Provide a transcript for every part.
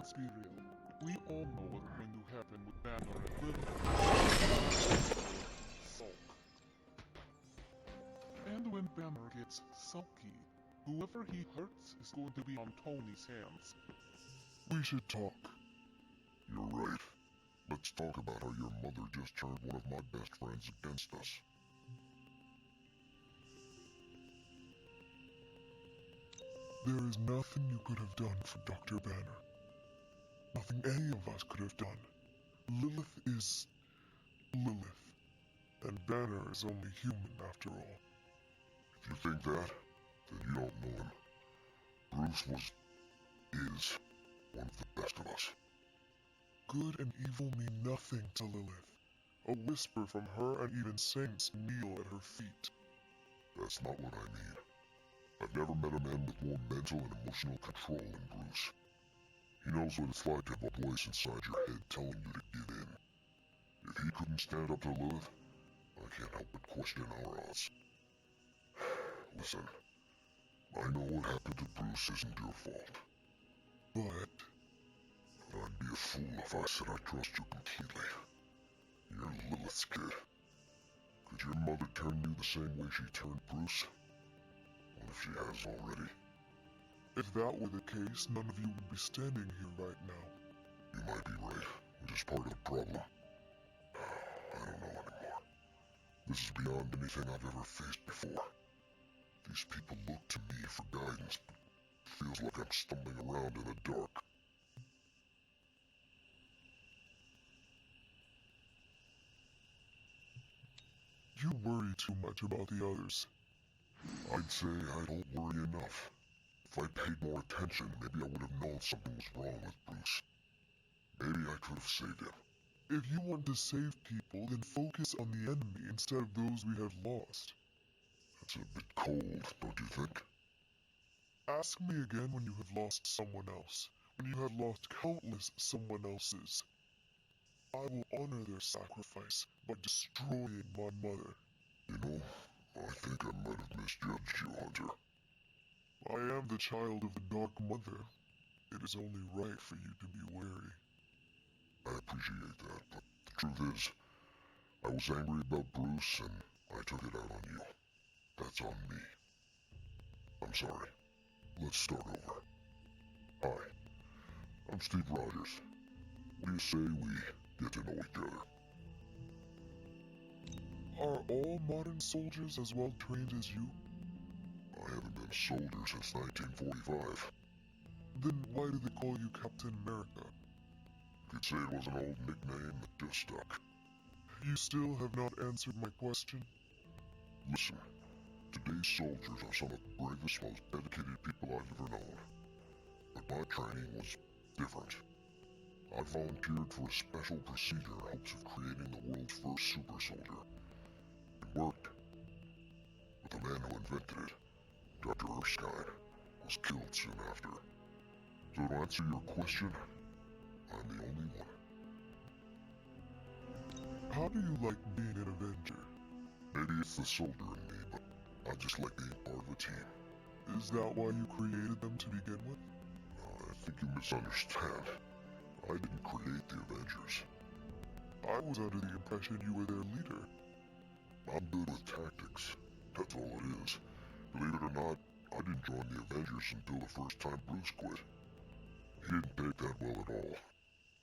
let's be real. We all know what's going to happen with Banner and Lilith. Sulk. And when Banner gets sulky, whoever he hurts is going to be on Tony's hands. We should talk. You're right. Let's talk about how your mother just turned one of my best friends against us. There is nothing you could have done for Dr. Banner. Nothing any of us could have done. Lilith is Lilith, and Banner is only human after all. If you think that, then you don't know him. Bruce is one of the best of us. Good and evil mean nothing to Lilith. A whisper from her and even saints kneel at her feet. That's not what I mean. I've never met a man with more mental and emotional control than Bruce. He knows what it's like to have a voice inside your head telling you to give in. If he couldn't stand up to Lilith, I can't help but question our odds. Listen, I know what happened to Bruce isn't your fault. But I'd be a fool if I said I trust you completely. You're Lilith's kid. Could your mother turn you the same way she turned Bruce? What if she has already? If that were the case, none of you would be standing here right now. You might be right, which is part of the problem. I don't know anymore. This is beyond anything I've ever faced before. These people look to me for guidance, but it feels like I'm stumbling around in the dark. You worry too much about the others. I'd say I don't worry enough. If I paid more attention, maybe I would have known something was wrong with Bruce. Maybe I could have saved him. If you want to save people, then focus on the enemy instead of those we have lost. That's a bit cold, don't you think? Ask me again when you have lost someone else. When you have lost countless someone else's. I will honor their sacrifice by destroying my mother. You know, I think I might have misjudged you, Hunter. I am the child of the Dark Mother. It is only right for you to be wary. I appreciate that, but the truth is, I was angry about Bruce and I took it out on you. That's on me. I'm sorry. Let's start over. Hi, I'm Steve Rogers. What do you say we get to know each other? Are all modern soldiers as well trained as you? I haven't been a soldier since 1945. Then why do they call you Captain America? You could say it was an old nickname that just stuck. You still have not answered my question? Listen, today's soldiers are some of the bravest, most dedicated people I've ever known. But my training was different. I volunteered for a special procedure in hopes of creating the world's first super soldier. It worked. But the man who invented it, Dr. Erskine, was killed soon after. So to answer your question, I'm the only one. How do you like being an Avenger? Maybe it's the soldier in me, but I just like being part of a team. Is that why you created them to begin with? I think you misunderstand. I didn't create the Avengers. I was under the impression you were their leader. I'm good with tactics. That's all it is. Believe it or not, I didn't join the Avengers until the first time Bruce quit. He didn't take that well at all.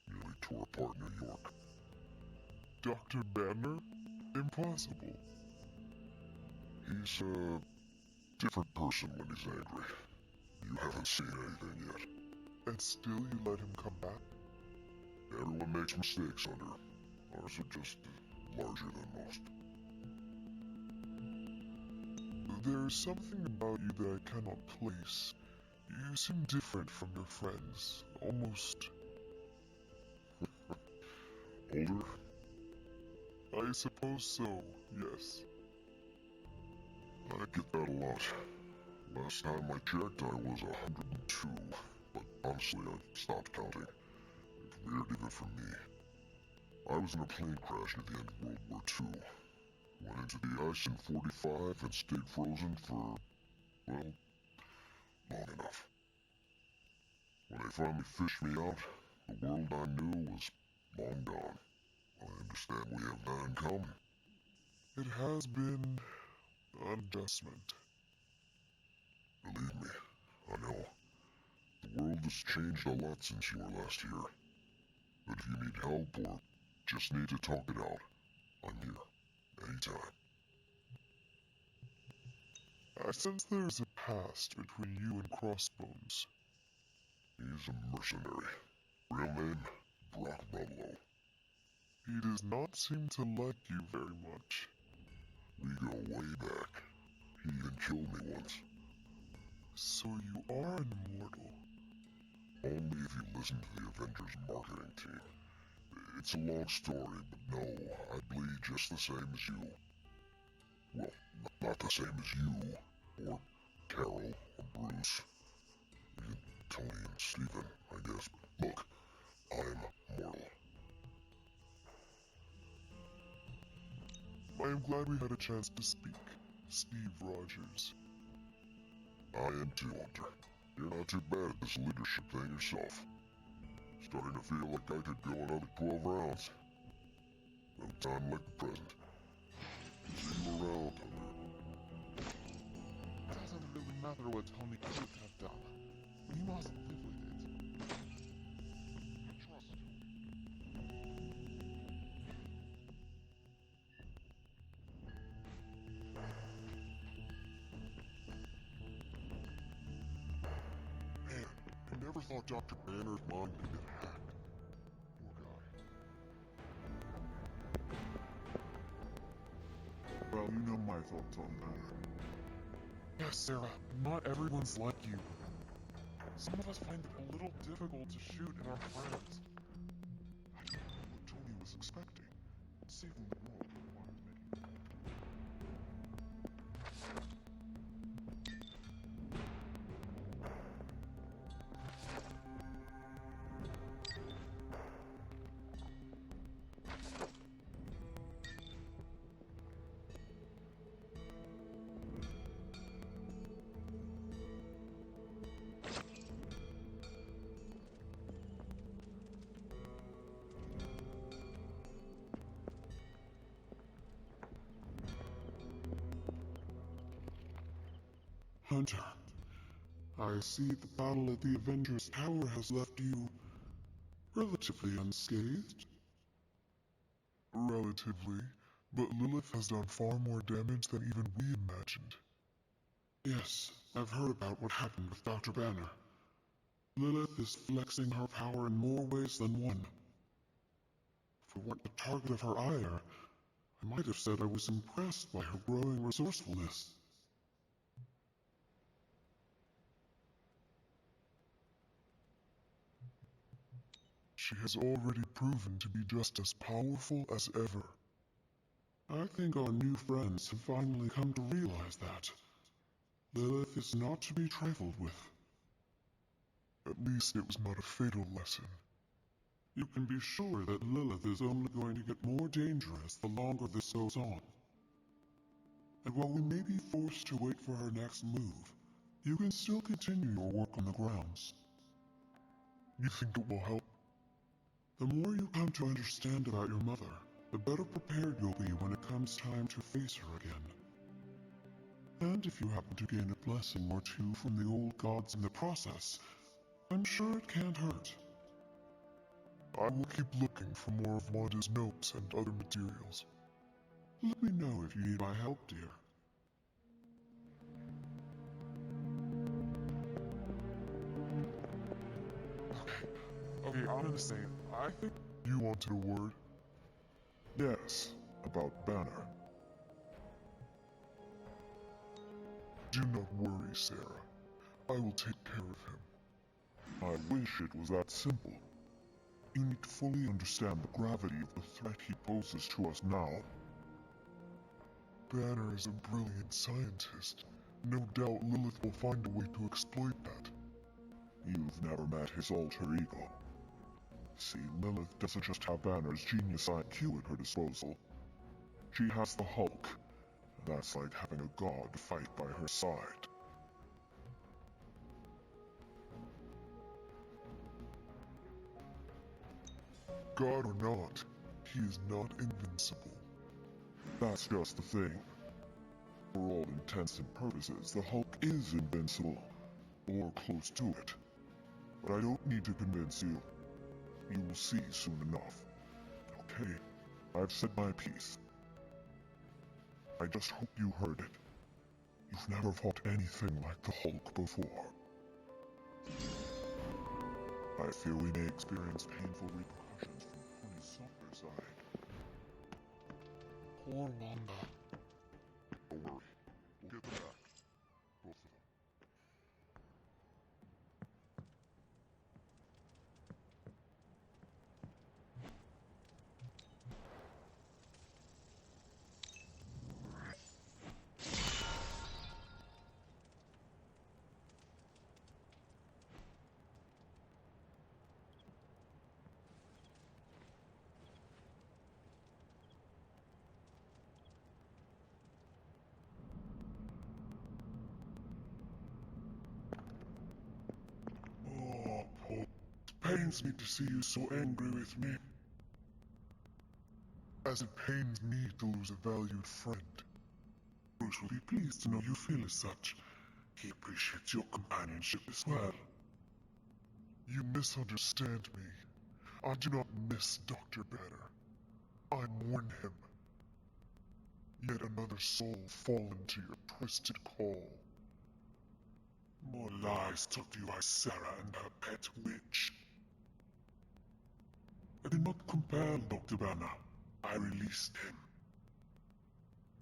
Nearly tore apart New York. Dr. Banner? Impossible. He's a different person when he's angry. You haven't seen anything yet. And still you let him come back? Everyone makes mistakes, Hunter. Ours are just larger than most. There's something about you that I cannot place. You seem different from your friends. Almost... older? I suppose so, yes. I get that a lot. Last time I checked, I was 102. But honestly, I've stopped counting. It's weird even for me. I was in a plane crash at the end of World War II. Went into the ice in 45 and stayed frozen for, well, long enough. When they finally fished me out, the world I knew was long gone. I understand we have that in common. It has been an adjustment. Believe me, I know. The world has changed a lot since you were last here. But if you need help or just need to talk it out, I'm here. Anytime. I sense there's a past between you and Crossbones. He's a mercenary. Real name, Brock Bubbalo. He does not seem to like you very much. We go way back. He even killed me once. So you are immortal? Only if you listen to the Avengers marketing team. It's a long story, but no, I bleed just the same as you. Well, not the same as you, or Carol, or Bruce, even Tony and Steven, I guess. Look, I'm mortal. I am glad we had a chance to speak, Steve Rogers. I am too, Hunter. You're not too bad at this leadership thing yourself. Starting to feel like I could go another 12 rounds. No time like the present. See you around, Hunter. It doesn't really matter what Tony could have done. We must live with it. Trust him. Man, I never thought Dr. Banner's mind could get hacked. Poor guy. Well, you know my thoughts on that. Yes, Sarah, not everyone's like you. Some of us find it a little difficult to shoot at our friends. I don't know what Tony was expecting. Saving the world requires making Hunter, I see the battle at the Avengers Tower has left you relatively unscathed. Relatively, but Lilith has done far more damage than even we imagined. Yes, I've heard about what happened with Dr. Banner. Lilith is flexing her power in more ways than one. If it weren't the target of her ire, I might have said I was impressed by her growing resourcefulness. She has already proven to be just as powerful as ever. I think our new friends have finally come to realize that Lilith is not to be trifled with. At least it was not a fatal lesson. You can be sure that Lilith is only going to get more dangerous the longer this goes on. And while we may be forced to wait for her next move, you can still continue your work on the grounds. You think it will help? The more you come to understand about your mother, the better prepared you'll be when it comes time to face her again. And if you happen to gain a blessing or two from the old gods in the process, I'm sure it can't hurt. I will keep looking for more of Wanda's notes and other materials. Let me know if you need my help, dear. Okay, I'm gonna say it. I think You wanted a word? Yes, about Banner. Do not worry, Sarah. I will take care of him. I wish it was that simple. You need to fully understand the gravity of the threat he poses to us now. Banner is a brilliant scientist. No doubt Lilith will find a way to exploit that. You've never met his alter ego. See, Lilith doesn't just have Banner's genius IQ at her disposal. She has the Hulk. That's like having a god fight by her side. God or not, he is not invincible. That's just the thing. For all intents and purposes, the Hulk is invincible. Or close to it. But I don't need to convince you. You will see soon enough. Okay, I've said my piece. I just hope you heard it. You've never fought anything like the Hulk before. I fear we may experience painful repercussions from Pony's softer side. Poor Wanda. Don't worry, we'll get them back. Both of them. Oh, Paul. It pains me to see you so angry with me. As it pains me to lose a valued friend. Bruce will be pleased to know you feel as such. He appreciates your companionship as well. You misunderstand me. I do not miss Dr. Banner. I mourn him. Yet another soul fallen to your twisted call. More lies told you by Sarah and her pet witch. I did not compel Dr. Banner. I released him.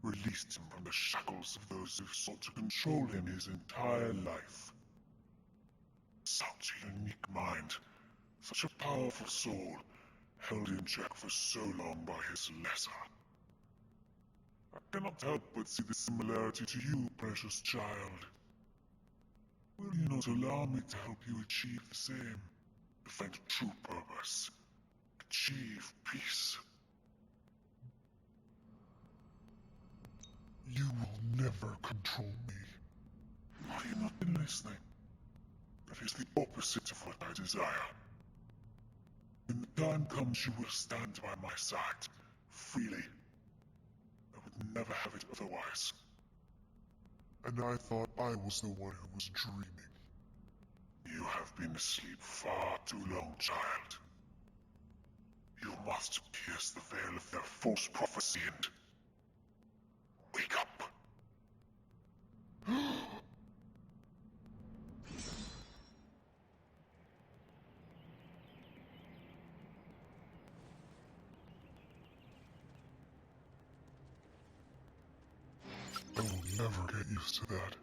Released him from the shackles of those who sought to control him his entire life. Such a unique mind, such a powerful soul, held in check for so long by his lesser. I cannot help but see the similarity to you, precious child. Will you not allow me to help you achieve the same? To find true purpose, achieve peace. You will never control me. Have you not been listening? That is the opposite of what I desire. When the time comes, you will stand by my side, freely. I would never have it otherwise. And I thought I was the one who was dreaming. You have been asleep far too long, child. You must pierce the veil of their false prophecy and wake up. I will never get used to that.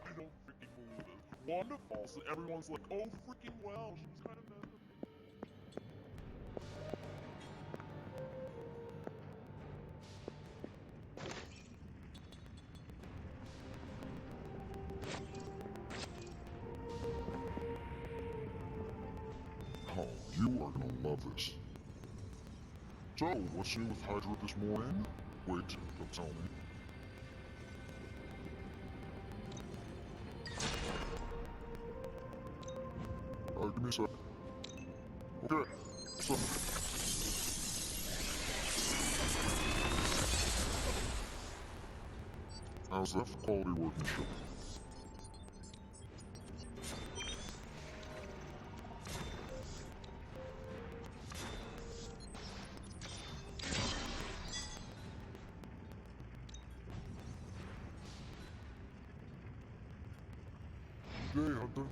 I don't freaking believe it. Wanda falls and everyone's like, oh freaking well, she was kind of mad. Oh, you are gonna love this. So, what's new with Hydra this morning? Wait, don't tell me. Give me a sec. Okay, so... How's that for quality workmanship? Hey, Hunter.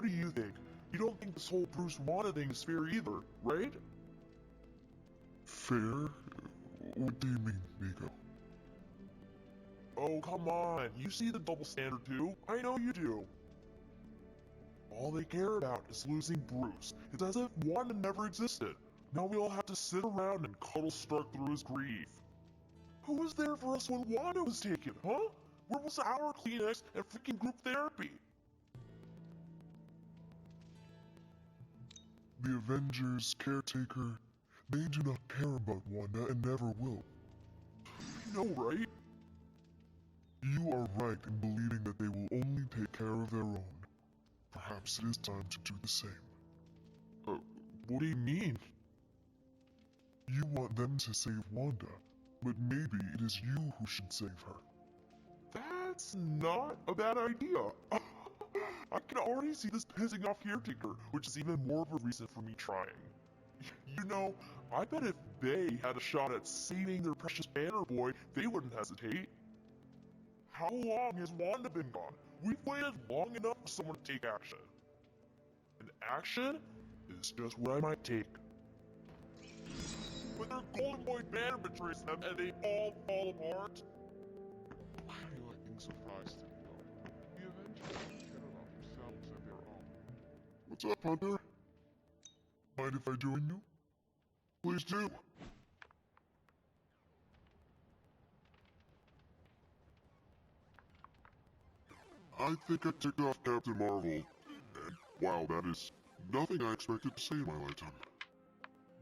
what do you think? You don't think this whole Bruce Wanda thing is fair either, right? Fair? What do you mean, Nico? Oh, come on. You see the double standard too? I know you do. All they care about is losing Bruce. It's as if Wanda never existed. Now we all have to sit around and cuddle Stark through his grief. Who was there for us when Wanda was taken, huh? Where was our Kleenex and freaking group therapy? The Avengers, Caretaker, they do not care about Wanda and never will. You know, right? You are right in believing that they will only take care of their own. Perhaps it is time to do the same. What do you mean? You want them to save Wanda, but maybe it is you who should save her. That's not a bad idea. I can already see this pissing off Caretaker, which is even more of a reason for me trying. You know, I bet if they had a shot at saving their precious Banner Boy, they wouldn't hesitate. How long has Wanda been gone? We've waited long enough for someone to take action. And action is just what I might take. When their Golden Boy Banner betrays them and they all fall apart. Why are you acting surprised, Nico? The Avengers care about themselves and their own. What's up, Hunter? Mind if I join you? Please do. I think I ticked off Captain Marvel, and wow, that is nothing I expected to say in my lifetime.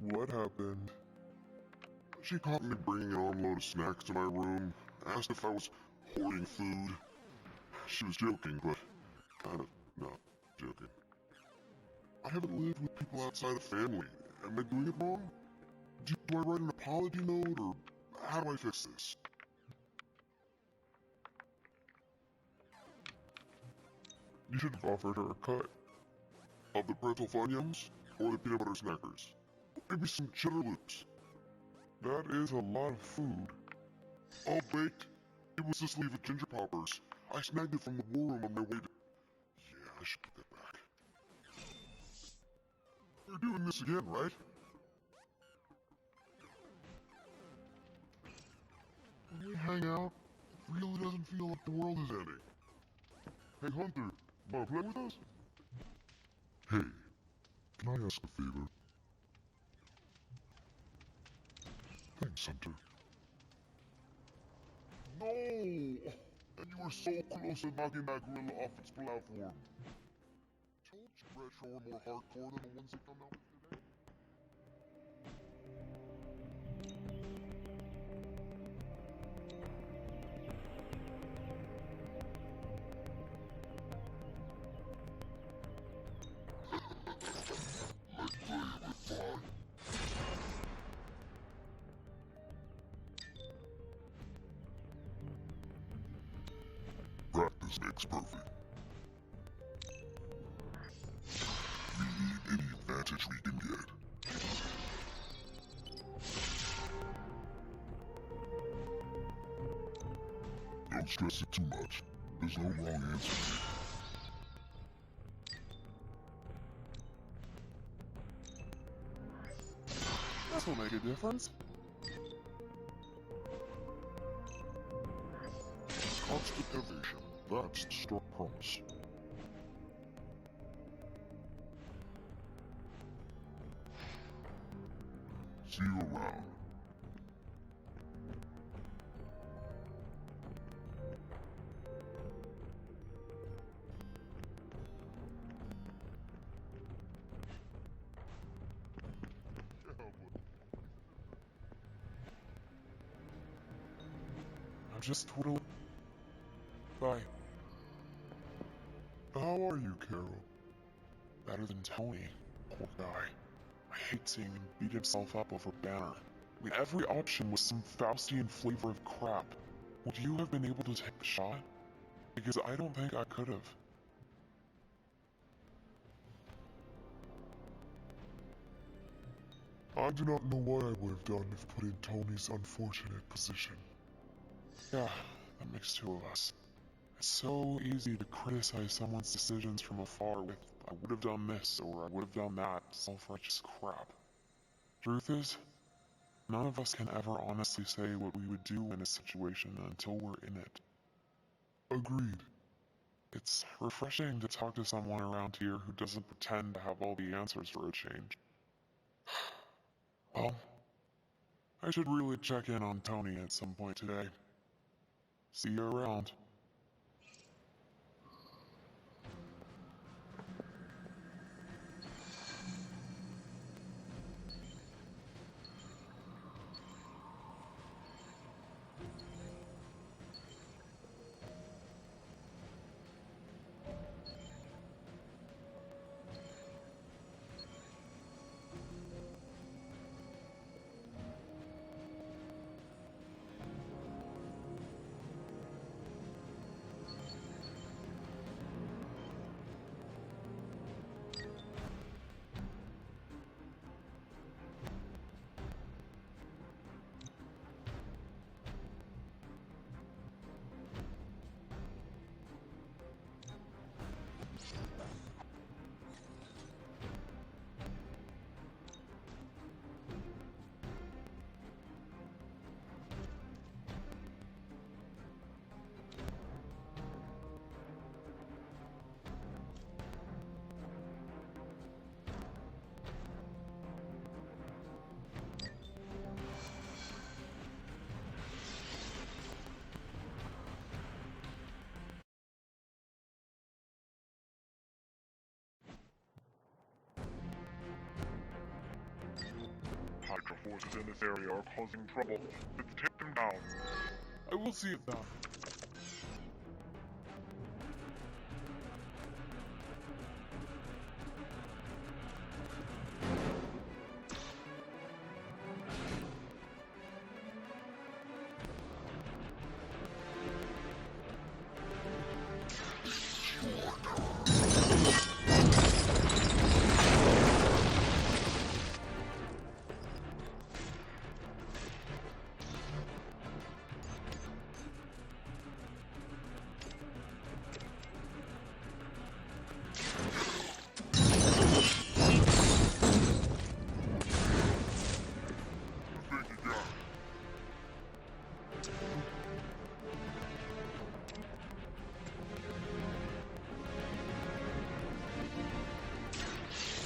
What happened? She caught me bringing an armload of snacks to my room, asked if I was hoarding food. She was joking, but kind of not joking. I haven't lived with people outside of family. Am I doing it wrong? Do I write an apology note, or how do I fix this? You should have offered her a cut. Of the pretzel Funyuns, or the peanut butter snackers? Maybe some cheddar loops. That is a lot of food. All baked? It was a sleeve of ginger poppers. I snagged it from the war room on my way to... Yeah, I should put that back. We're doing this again, right? When we hang out, it really doesn't feel like the world is ending. Hey Hunter, wanna play with us? Hey, can I ask a favor? Thanks, Hunter. No! And you were so close to knocking that gorilla off its platform. Told you retro are more hardcore than the ones that come out with today. Practice makes perfect. We need any advantage we can get. Don't stress it too much. There's no wrong answer. This will make a difference. Constant innovation. That's the Stark promise. See you around. I'm just twiddling. Bye. How are you, Carol? Better than Tony. Poor guy. I hate seeing him beat himself up over Banner. I mean, every option was some Faustian flavor of crap. Would you have been able to take the shot? Because I don't think I could have. I do not know what I would have done if put in Tony's unfortunate position. Yeah, that makes two of us. It's so easy to criticize someone's decisions from afar with I would have done this or I would have done that self-righteous crap. Truth is, none of us can ever honestly say what we would do in a situation until we're in it. Agreed. It's refreshing to talk to someone around here who doesn't pretend to have all the answers for a change. Well, I should really check in on Tony at some point today. See you around. Hydra forces in this area are causing trouble. Let's take them down. I will see it done.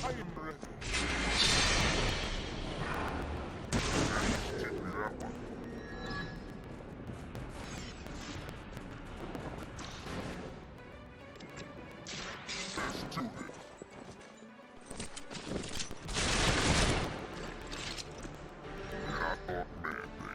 I am ready. Give me that one. Let's do this. I thought man thing was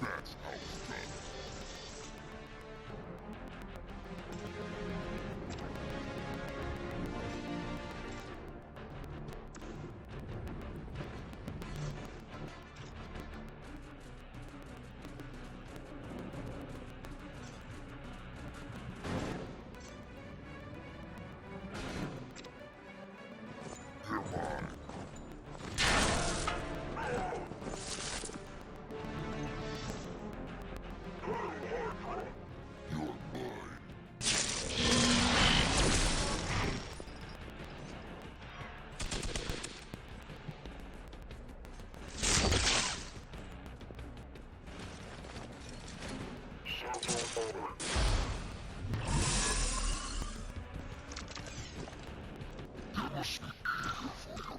That's how it's done. You're mine. You're mine. Circle over. You must be eager for your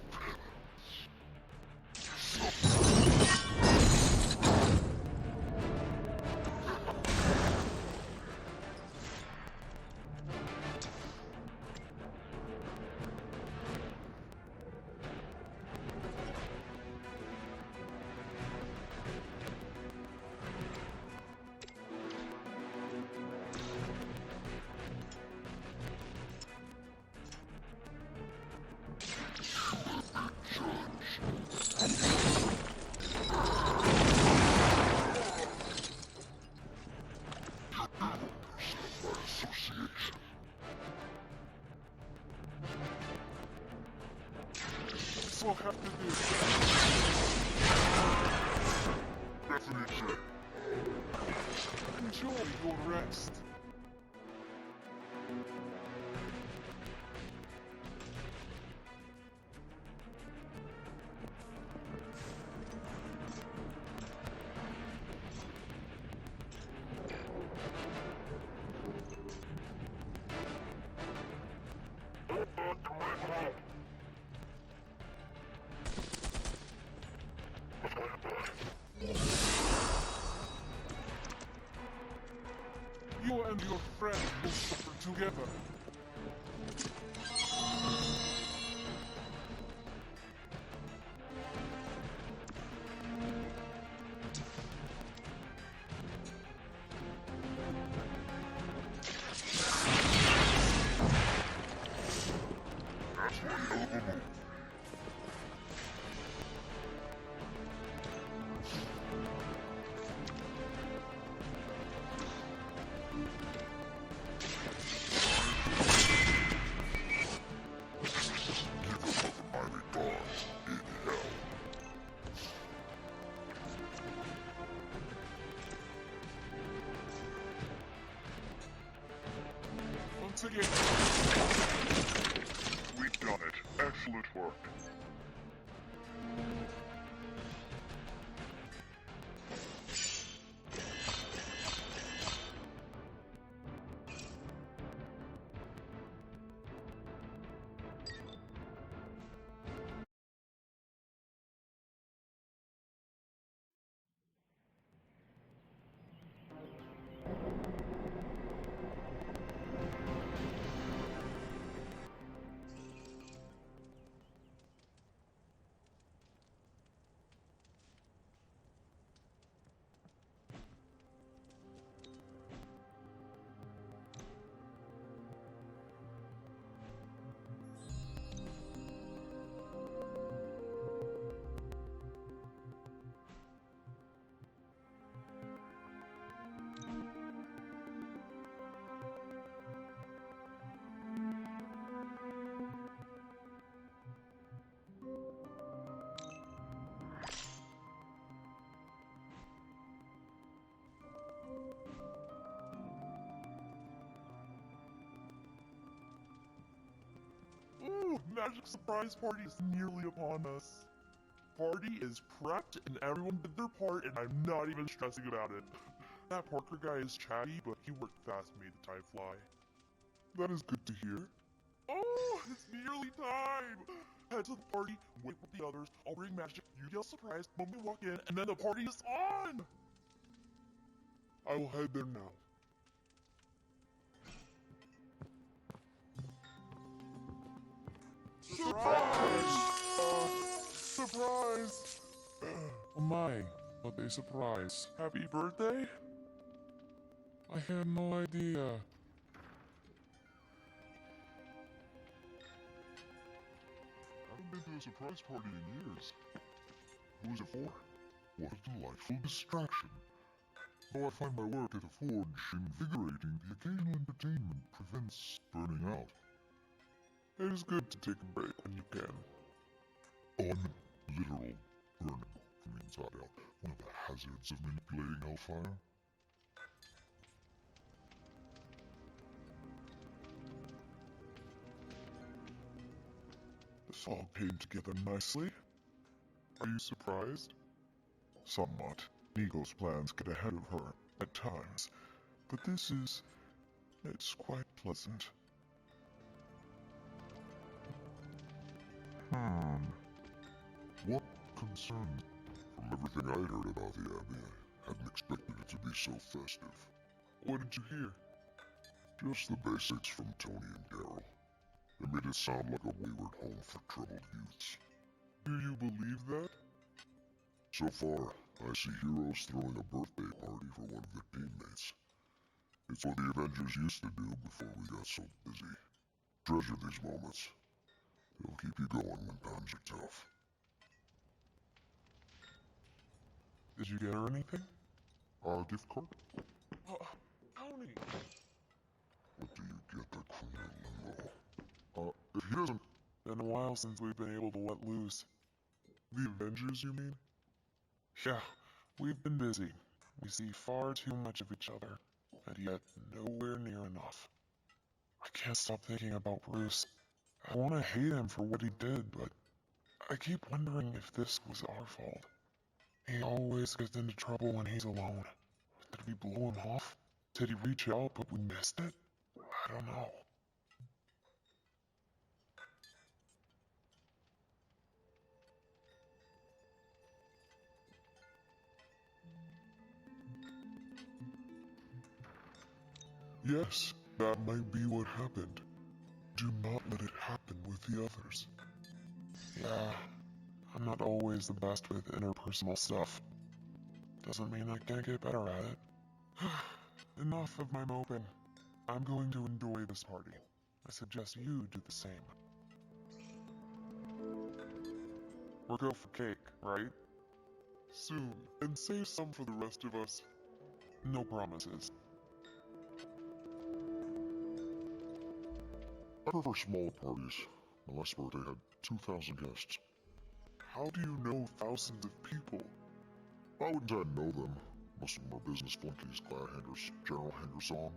by association. This will have to do. Definitely. Enjoy your rest. You and your friend will suffer together. That's one hell of a move. Give them the mighty gods in hell. Once again, We've done it. Excellent work. ooh, magic surprise party is nearly upon us. Party is prepped and everyone did their part and I'm not even stressing about it. That Parker guy is chatty, but he worked fast and made the time fly. That is good to hear. Oh, it's nearly time! Head to the party, wait with the others, I'll bring magic, you yell surprise when we walk in, and then the party is on! I will head there now. Surprise! Oh my, what a surprise. Happy birthday? I had no idea. I haven't been to a surprise party in years. Who is it for? What a delightful distraction. Though I find my work at a forge invigorating, the occasional entertainment prevents burning out. It is good to take a break when you can. Literal burning from the inside out. One of the hazards of manipulating hellfire. This all came together nicely. Are you surprised? Somewhat. Nico's plans get ahead of her at times, but it's quite pleasant. What concerned? From everything I'd heard about the Abbey, I hadn't expected it to be so festive. What did you hear? Just the basics from Tony and Daryl. They made it sound like a wayward home for troubled youths. Do you believe that? So far, I see heroes throwing a birthday party for one of their teammates. It's what the Avengers used to do before we got so busy. Treasure these moments. They'll keep you going when times are tough. Did you get her anything? Our gift card? Tony! been a while since we've been able to let loose. The Avengers, you mean? Yeah, we've been busy. We see far too much of each other, and yet nowhere near enough. I can't stop thinking about Bruce. I want to hate him for what he did, but I keep wondering if this was our fault. He always gets into trouble when he's alone. Did we blow him off? Did he reach out but we missed it? I don't know. Yes, that might be what happened. Do not let it happen with the others. Yeah, I'm not always the best with interpersonal stuff. Doesn't mean I can't get better at it. Enough of my moping. I'm going to enjoy this party. I suggest you do the same. We'll go for cake, right? Soon, and save some for the rest of us. No promises. I prefer smaller parties. My last birthday had 2,000 guests. How do you know thousands of people? Why wouldn't I know them? Most of them are business flunkies, glad handers, general hangers on.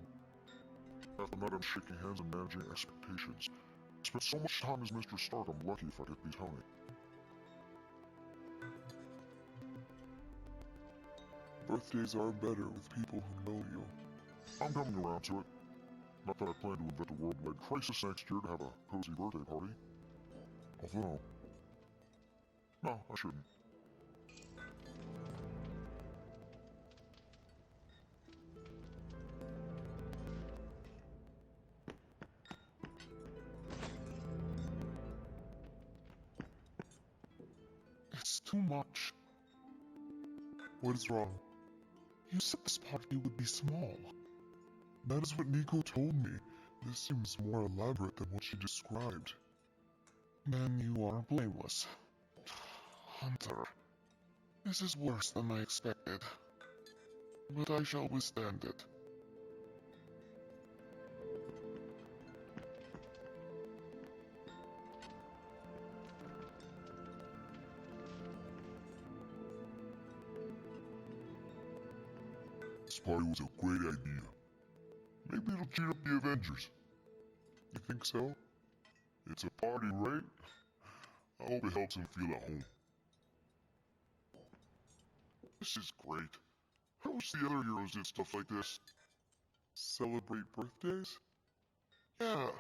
Half the night I'm shaking hands and managing expectations. I spent so much time as Mr. Stark, I'm lucky if I get these honey. Birthdays are better with people who know you. I'm coming around to it. Not that I plan to invent a worldwide crisis next year to have a cozy birthday party. Although... no, I shouldn't. It's too much. What is wrong? You said this party would be small. That is what Nico told me. This seems more elaborate than what she described. Then you are blameless. Hunter, this is worse than I expected. But I shall withstand it. This party was a great idea. Maybe it'll cheer up the Avengers. You think so? It's a party, right? I hope it helps him feel at home. This is great. I wish the other heroes did stuff like this. Celebrate birthdays? Yeah.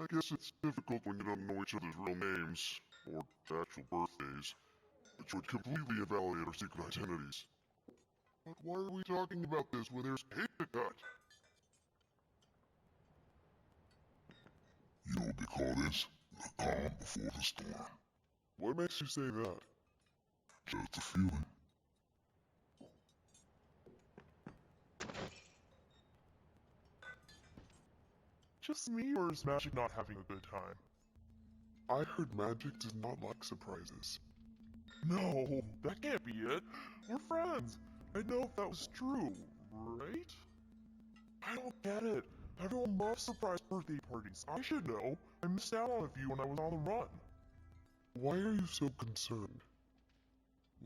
I guess it's difficult when you don't know each other's real names, or actual birthdays, which would completely invalidate our secret identities. But why are we talking about this when there's cake to cut? You know what they call this? The calm before the storm. What makes you say that? Just a feeling. Just me, or is Magic not having a good time? I heard Magic does not like surprises. No, that can't be it. We're friends. I'd know if that was true, right? I don't get it. Everyone loves surprise birthday parties. I should know. I missed out on a few when I was on the run. Why are you so concerned?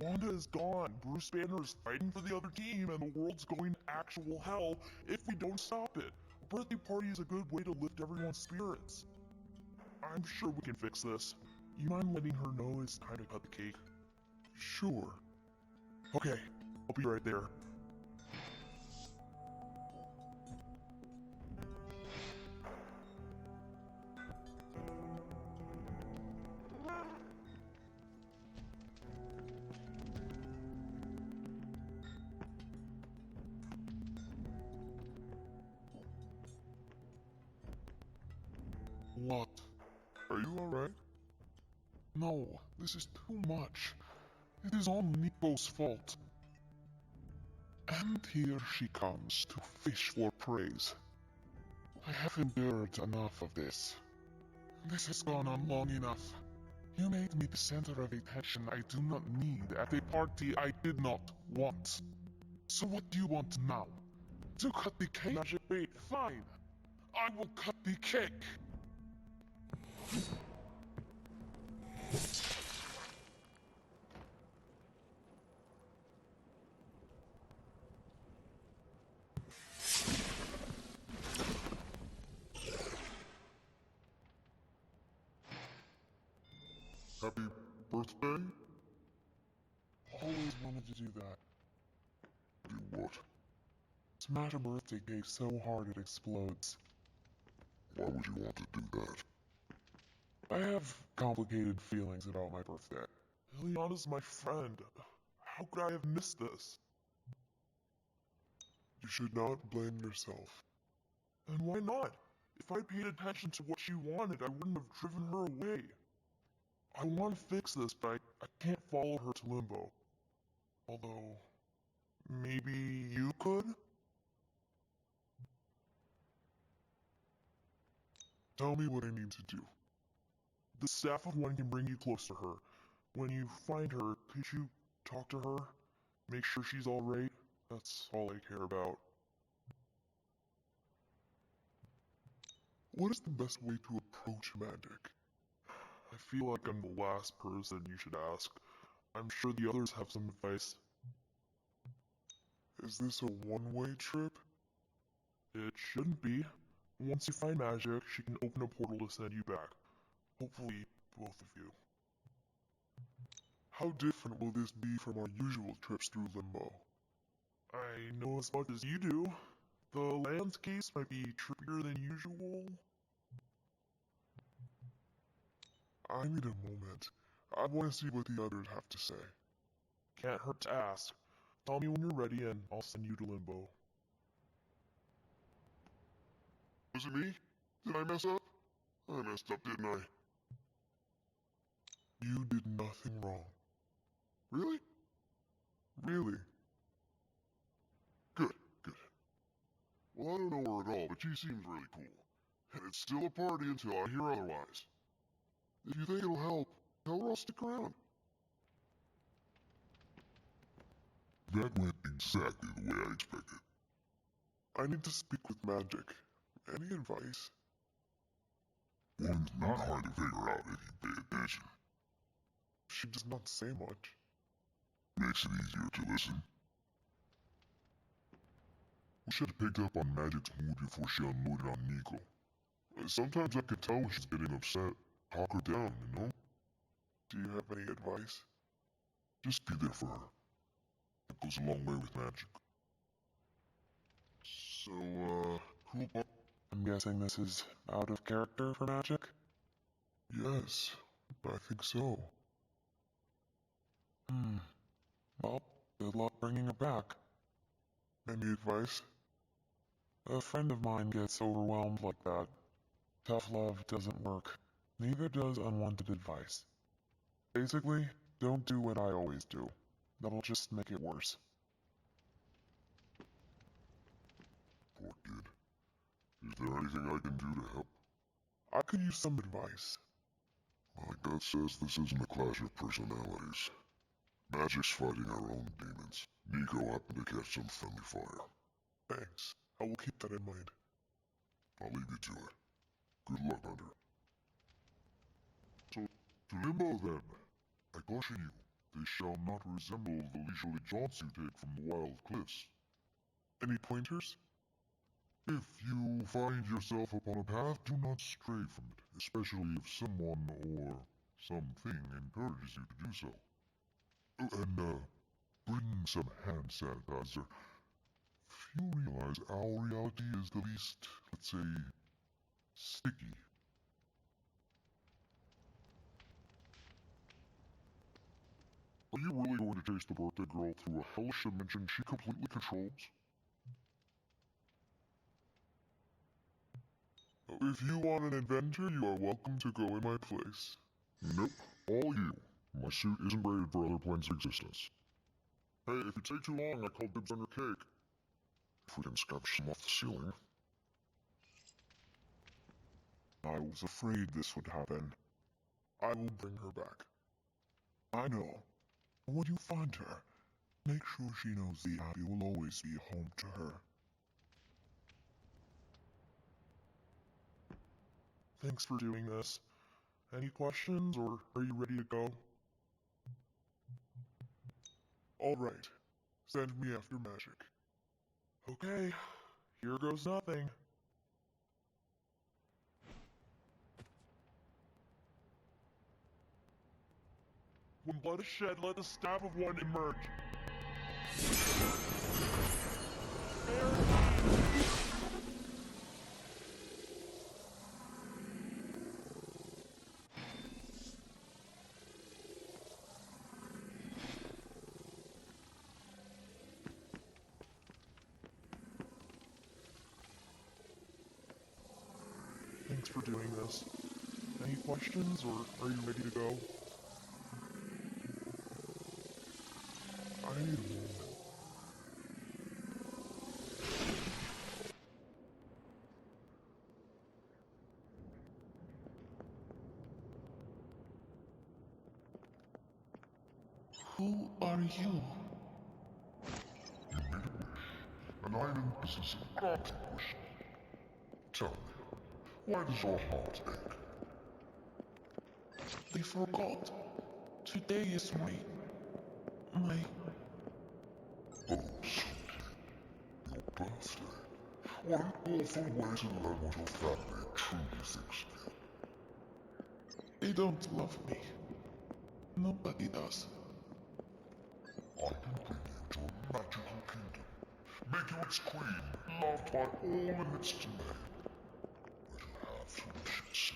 Wanda is gone. Bruce Banner is fighting for the other team, and the world's going to actual hell if we don't stop it. A birthday party is a good way to lift everyone's spirits. I'm sure we can fix this. You mind letting her know it's time to cut the cake? Sure. Okay, I'll be right there. What? Are you alright? No, this is too much. It is all Nico's fault. And here she comes to fish for praise. I have endured enough of this. This has gone on long enough. You made me the center of attention I do not need at a party I did not want. So what do you want now? To cut the cake? Magic bait, fine. I will cut the cake. Happy birthday? Always wanted to do that. Do what? Smash a birthday cake so hard it explodes. Why would you want to do that? I have complicated feelings about my birthday. Liliana's my friend. How could I have missed this? You should not blame yourself. And why not? If I paid attention to what she wanted, I wouldn't have driven her away. I want to fix this, but I can't follow her to Limbo. Although, maybe you could? Tell me what I need to do. The staff of one can bring you close to her. When you find her, could you talk to her? Make sure she's alright? That's all I care about. What is the best way to approach magic? I feel like I'm the last person you should ask. I'm sure the others have some advice. Is this a one-way trip? It shouldn't be. Once you find magic, she can open a portal to send you back. Hopefully, both of you. How different will this be from our usual trips through Limbo? I know as much as you do. The landscapes might be trippier than usual. I need a moment. I want to see what the others have to say. Can't hurt to ask. Tell me when you're ready and I'll send you to Limbo. Was it me? Did I mess up? I messed up, didn't I? You did nothing wrong. Really? Really? Good, good. Well, I don't know her at all, but she seems really cool. And it's still a party until I hear otherwise. If you think it'll help, tell her I'll stick around. That went exactly the way I expected. I need to speak with Magic. Any advice? One's not hard to figure out if you pay attention. She does not say much. Makes it easier to listen. We should have picked up on Magic's mood before she unloaded on Nico. Sometimes I could tell when she's getting upset. Talk her down, you know? Do you have any advice? Just be there for her. It goes a long way with Magic. So, cool. I'm guessing this is out of character for Magic? Yes, I think so. Well, good luck bringing her back. Any advice? A friend of mine gets overwhelmed like that. Tough love doesn't work. Neither does unwanted advice. Basically, don't do what I always do. That'll just make it worse. Poor kid. Is there anything I can do to help? I could use some advice. My gut says this isn't a clash of personalities. Magic's fighting her own demons. Nico happened to catch some friendly fire. Thanks. I will keep that in mind. I'll leave you to it. Good luck, Hunter. So, to Limbo then. I caution you, they shall not resemble the leisurely jaunts you take from the wild cliffs. Any pointers? If you find yourself upon a path, do not stray from it, especially if someone or something encourages you to do so. Oh, and, bring some hand sanitizer. Few realize our reality is the least, let's say, sticky. Are you really going to chase the birthday girl through a hellish dimension she completely controls? If you want an adventure, you are welcome to go in my place. Nope, all you. My suit isn't rated for other planes of existence. Hey, if you take too long, I call dibs on your cake. If we can scavenge some off the ceiling. I was afraid this would happen. I will bring her back. I know. When you find her, make sure she knows the Abbey will always be home to her. Thanks for doing this. Any questions, or are you ready to go? Alright, send me after magic. Okay, here goes nothing. When blood is shed, let the staff of one emerge. Thanks for doing this. Any questions, or are you ready to go? I need a moment. Who are you? You made a wish, and I'm in the business of granting wishes. Tell me, why does your heart ache? They forgot. Today is my... Oh, sweetie, your birthday. What an awful way to learn what your family truly thinks of you. They don't love me. Nobody does. I can bring you to a magical kingdom, make you its queen, loved by all in its domain. But you have to wish it so.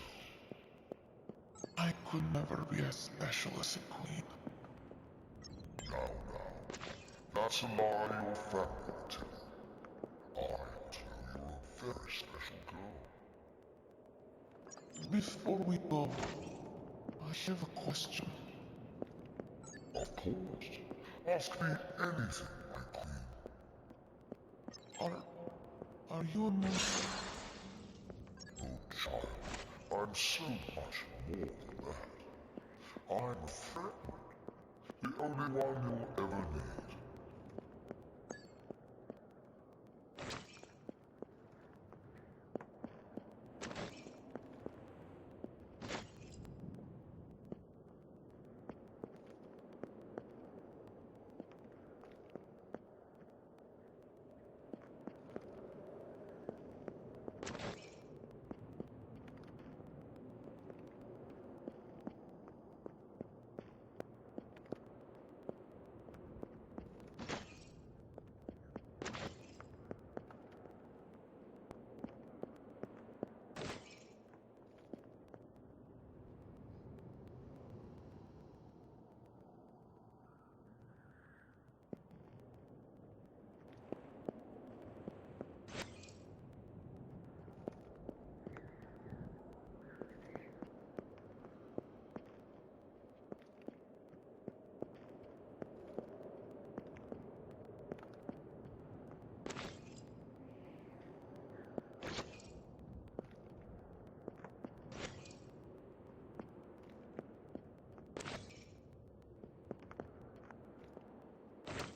I could never be as special as a queen. Now, that's a lie your family will tell you. I'll tell you you're a very special girl. Before we go, I have a question. Of course. Ask me anything, my queen. Are you a monster? Oh, child, I'm so much more than that. I'm a friend. The only one you'll ever need.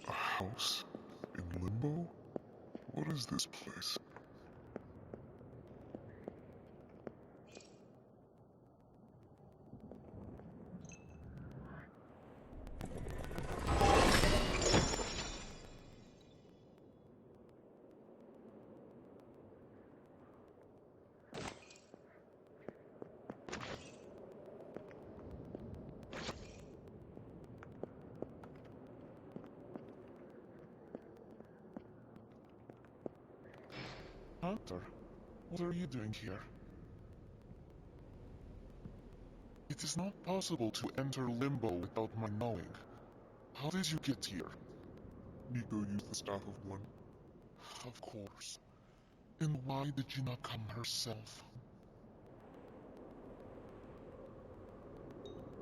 A house? In Limbo? What is this place? Hunter, what are you doing here? It is not possible to enter Limbo without my knowing. How did you get here? Nico used the Staff of One. Of course. And why did she not come herself?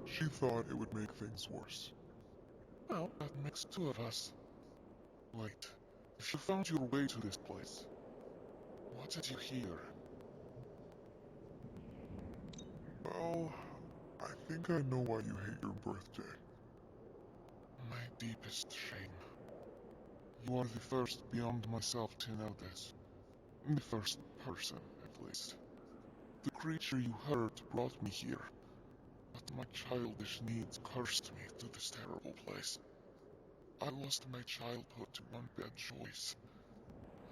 She thought it would make things worse. Well, that makes two of us. Wait, if you found your way to this place, what did you hear? Well, I think I know why you hate your birthday. My deepest shame. You are the first beyond myself to know this. The first person, at least. The creature you heard brought me here. My childish needs cursed me to this terrible place. I lost my childhood to one bad choice.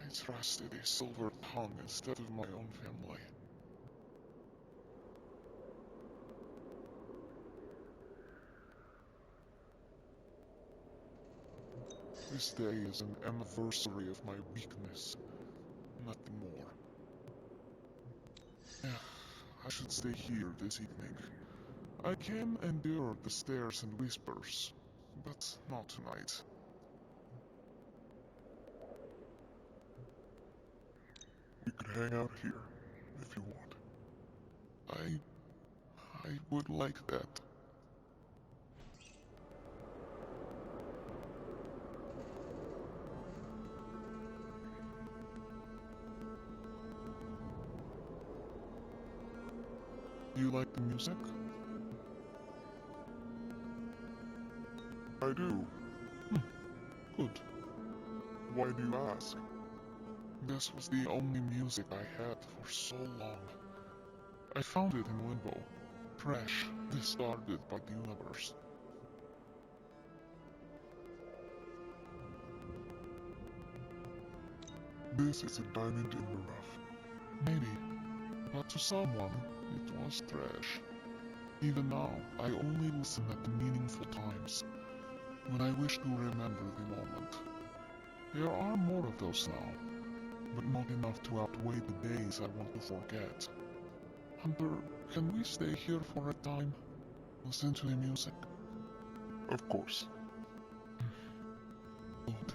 I trusted a silver tongue instead of my own family. This day is an anniversary of my weakness, nothing more. I should stay here this evening. I can endure the stares and whispers, but not tonight. We could hang out here, if you want. I would like that. Do you like the music? I do. Good. Why do you ask? This was the only music I had for so long. I found it in Limbo, trash discarded by the universe. This is a diamond in the rough. Maybe, but to someone, it was trash. Even now, I only listen at the meaningful times, when I wish to remember the moment. There are more of those now, but not enough to outweigh the days I want to forget. Hunter, can we stay here for a time? Listen to the music? Of course. Good.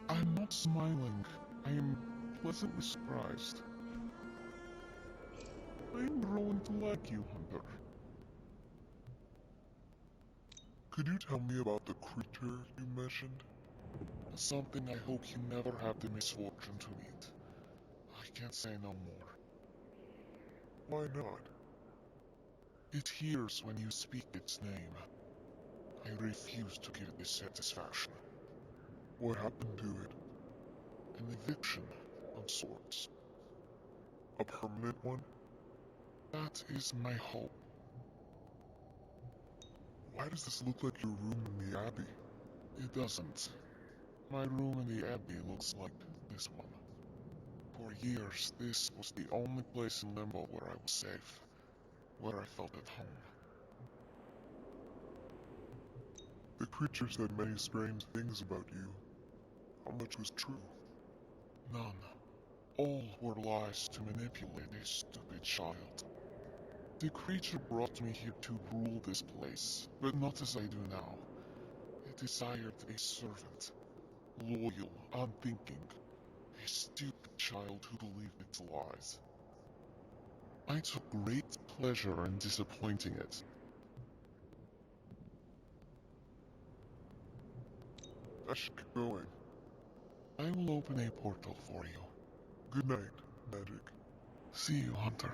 I'm not smiling. I am pleasantly surprised. I'm growing to like you, Hunter. Could you tell me about the creature you mentioned? Something I hope you never have the misfortune to meet. I can't say no more. Why not? It hears when you speak its name. I refuse to give it this satisfaction. What happened to it? An eviction of sorts. A permanent one? That is my hope. Why does this look like your room in the Abbey? It doesn't. My room in the Abbey looks like this one. For years, this was the only place in Limbo where I was safe, where I felt at home. The creature said many strange things about you. How much was true? None. All were lies to manipulate a stupid child. The creature brought me here to rule this place, but not as I do now. It desired a servant, loyal, unthinking, a stupid child who believed its lies. I took great pleasure in disappointing it. I should get going. I will open a portal for you. Good night, Magic. See you, Hunter.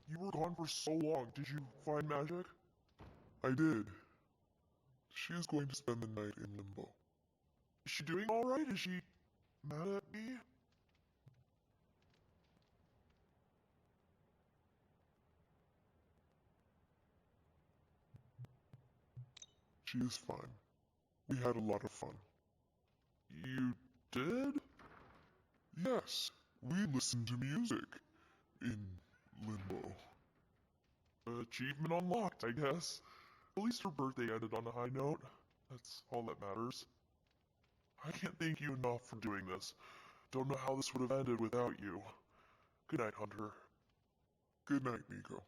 You were gone for so long. Did you find Magic? I did. She is going to spend the night in Limbo. Is she doing alright? Is she mad at me? She is fine. We had a lot of fun. You did? Yes, we listened to music in Limbo. Achievement unlocked, I guess. At least her birthday ended on a high note. That's all that matters. I can't thank you enough for doing this. Don't know how this would have ended without you. Good night, Hunter. Good night, Nico.